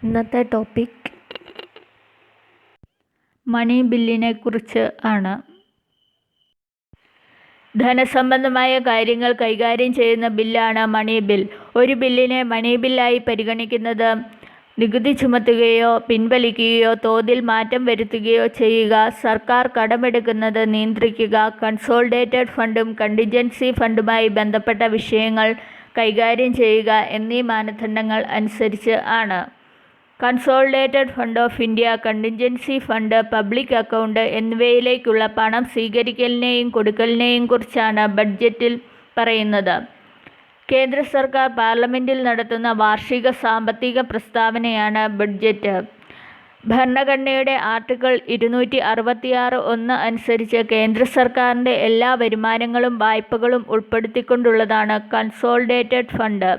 ഇന്നത്തെ ടോപ്പിക് മണി ബില്ലിനെ കുറിച്ച് ആണ്. ധനസംബന്ധമായ കാര്യങ്ങൾ കൈകാര്യം ചെയ്യുന്ന ബില്ലാണ് മണി ബിൽ. ഒരു ബില്ലിനെ മണി ബില്ലായി പരിഗണിക്കുന്നത് നികുതി ചുമത്തുകയോ പിൻവലിക്കുകയോ തോതിൽ മാറ്റം വരുത്തുകയോ ചെയ്യുക, സർക്കാർ കടമെടുക്കുന്നത് നിയന്ത്രിക്കുക, കൺസോളിഡേറ്റഡ് ഫണ്ടും കണ്ടിൻജൻസി ഫണ്ടുമായി ബന്ധപ്പെട്ട വിഷയങ്ങൾ കൈകാര്യം ചെയ്യുക എന്നീ മാനദണ്ഡങ്ങൾ അനുസരിച്ച് ആണ്. Consolidated fund of India, contingency fund, public account എന്നിവയിലേക്കുള്ള പണം സ്വീകരിക്കലിനെയും കൊടുക്കലിനെയും കുറിച്ചാണ് ബഡ്ജറ്റിൽ പറയുന്നത്. കേന്ദ്ര സർക്കാർ പാർലമെൻറ്റിൽ നടത്തുന്ന വാർഷിക സാമ്പത്തിക പ്രസ്താവനയാണ് ബഡ്ജറ്റ്. ഭരണഘടനയുടെ ആർട്ടിക്കിൾ 266(1) അനുസരിച്ച് കേന്ദ്ര സർക്കാരിൻ്റെ എല്ലാ വരുമാനങ്ങളും വായ്പകളും ഉൾപ്പെടുത്തിക്കൊണ്ടുള്ളതാണ് കൺസോളിഡേറ്റഡ് ഫണ്ട്.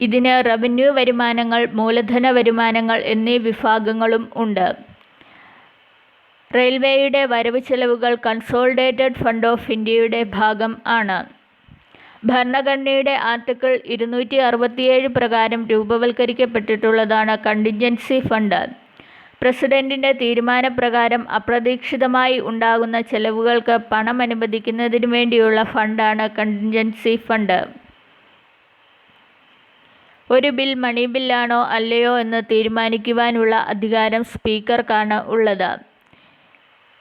ഇതിന് റവന്യൂ വരുമാനങ്ങൾ, മൂലധന വരുമാനങ്ങൾ എന്നീ വിഭാഗങ്ങളും ഉണ്ട്. റെയിൽവേയുടെ വരവ് ചെലവുകൾ കൺസോളിഡേറ്റഡ് ഫണ്ട് ഓഫ് ഇന്ത്യയുടെ ഭാഗം ആണ്. ഭരണഘടനയുടെ ആർട്ടിക്കിൾ 267 പ്രകാരം രൂപവൽക്കരിക്കപ്പെട്ടിട്ടുള്ളതാണ് കണ്ടിൻജൻസി ഫണ്ട്. പ്രസിഡന്റിൻ്റെ തീരുമാനപ്രകാരം അപ്രതീക്ഷിതമായി ഉണ്ടാകുന്ന ചെലവുകൾക്ക് പണം അനുവദിക്കുന്നതിനു വേണ്ടിയുള്ള ഫണ്ടാണ് കണ്ടിൻജൻസി ഫണ്ട്. ഒരു ബിൽ മണി ബില്ലാണോ അല്ലയോ എന്ന് തീരുമാനിക്കുവാനുള്ള അധികാരം സ്പീക്കർക്കാണ് ഉള്ളത്.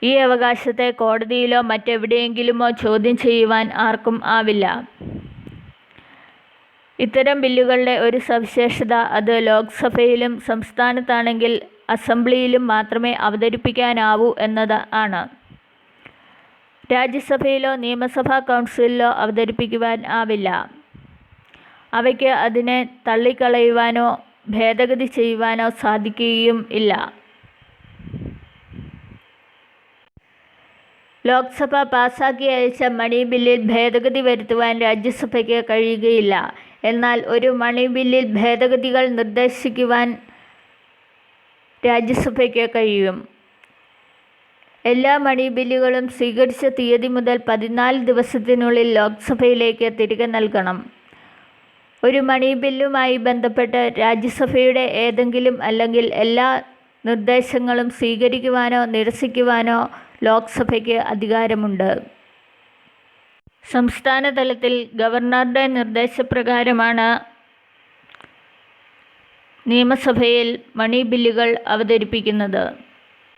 ഈ അവകാശത്തെ കോടതിയിലോ മറ്റെവിടെയെങ്കിലുമോ ചോദ്യം ചെയ്യുവാൻ ആർക്കും ആവില്ല. ഇത്തരം ബില്ലുകളുടെ ഒരു സവിശേഷത അത് ലോക്സഭയിലും സംസ്ഥാനത്താണെങ്കിൽ അസംബ്ലിയിലും മാത്രമേ അവതരിപ്പിക്കാനാവൂ എന്നത് ആണ്. രാജ്യസഭയിലോ നിയമസഭാ കൗൺസിലിലോ അവതരിപ്പിക്കുവാൻ ആവില്ല. അവയ്ക്ക് അതിനെ തള്ളിക്കളയുവാനോ ഭേദഗതി ചെയ്യുവാനോ സാധിക്കുകയും ഇല്ല. ലോക്സഭ പാസാക്കി അയച്ച മണി ബില്ലിൽ ഭേദഗതി വരുത്തുവാൻ രാജ്യസഭയ്ക്ക് കഴിയുകയില്ല. എന്നാൽ ഒരു മണി ബില്ലിൽ ഭേദഗതികൾ നിർദ്ദേശിക്കുവാൻ രാജ്യസഭയ്ക്ക് കഴിയും. എല്ലാ മണി ബില്ലുകളും സ്വീകരിച്ച തീയതി മുതൽ 14 ദിവസത്തിനുള്ളിൽ ലോക്സഭയിലേക്ക് തിരികെ നൽകണം. ഒരു മണി ബില്ലുമായി ബന്ധപ്പെട്ട് രാജ്യസഭയുടെ ഏതെങ്കിലും അല്ലെങ്കിൽ എല്ലാ നിർദ്ദേശങ്ങളും സ്വീകരിക്കുവാനോ നിരസിക്കുവാനോ ലോക്സഭയ്ക്ക് അധികാരമുണ്ട്. സംസ്ഥാന തലത്തിൽ ഗവർണറുടെ നിർദ്ദേശപ്രകാരമാണ് നിയമസഭയിൽ മണി ബില്ലുകൾ അവതരിപ്പിക്കുന്നത്.